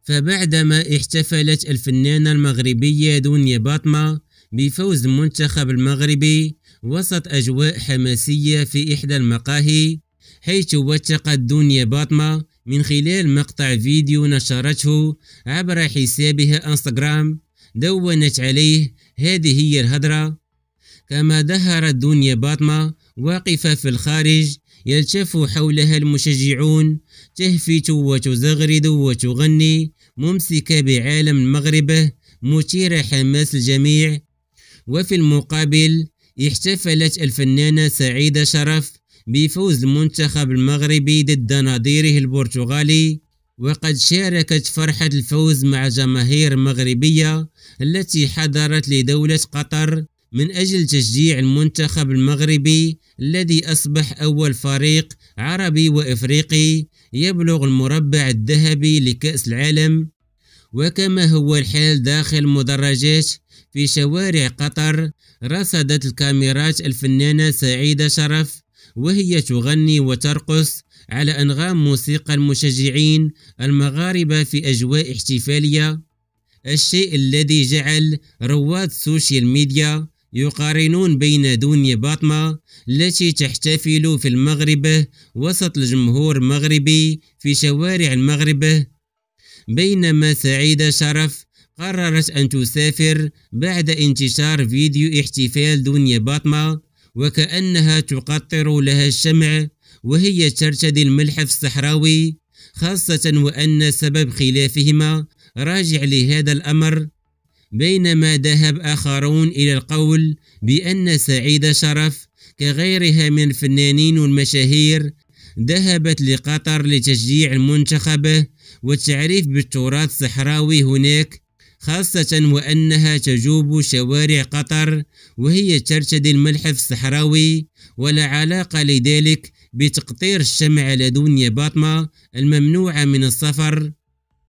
فبعدما احتفلت الفنانة المغربية دنيا باطمة بفوز المنتخب المغربي وسط أجواء حماسية في إحدى المقاهي، حيث وثقت دنيا باطمة من خلال مقطع فيديو نشرته عبر حسابها انستغرام دونت عليه: هذه هي الهضرة. كما ظهرت دنيا باطمة واقفة في الخارج يلتف حولها المشجعون تهفت وتزغرد وتغني ممسكة بعالم المغرب مثيرة حماس الجميع. وفي المقابل احتفلت الفنانة سعيدة شرف بفوز المنتخب المغربي ضد نظيره البرتغالي، وقد شاركت فرحة الفوز مع جماهير مغربية التي حضرت لدولة قطر من أجل تشجيع المنتخب المغربي الذي أصبح أول فريق عربي وإفريقي يبلغ المربع الذهبي لكأس العالم. وكما هو الحال داخل المدرجات في شوارع قطر، رصدت الكاميرات الفنانة سعيدة شرف وهي تغني وترقص على أنغام موسيقى المشجعين المغاربة في أجواء احتفالية، الشيء الذي جعل رواد السوشيال ميديا يقارنون بين دنيا باطمة التي تحتفل في المغرب وسط الجمهور المغربي في شوارع المغرب، بينما سعيدة شرف قررت أن تسافر بعد انتشار فيديو احتفال دنيا باطمة وكأنها تقطر لها الشمع وهي ترتدي الملحف الصحراوي، خاصة وأن سبب خلافهما راجع لهذا الأمر. بينما ذهب آخرون إلى القول بأن سعيدة شرف كغيرها من الفنانين والمشاهير ذهبت لقطر لتشجيع المنتخب والتعريف بالتراث الصحراوي هناك، خاصة وأنها تجوب شوارع قطر وهي ترتدي الملحف الصحراوي، ولا علاقة لذلك بتقطير الشمع على دنيا باطمة الممنوعة من السفر.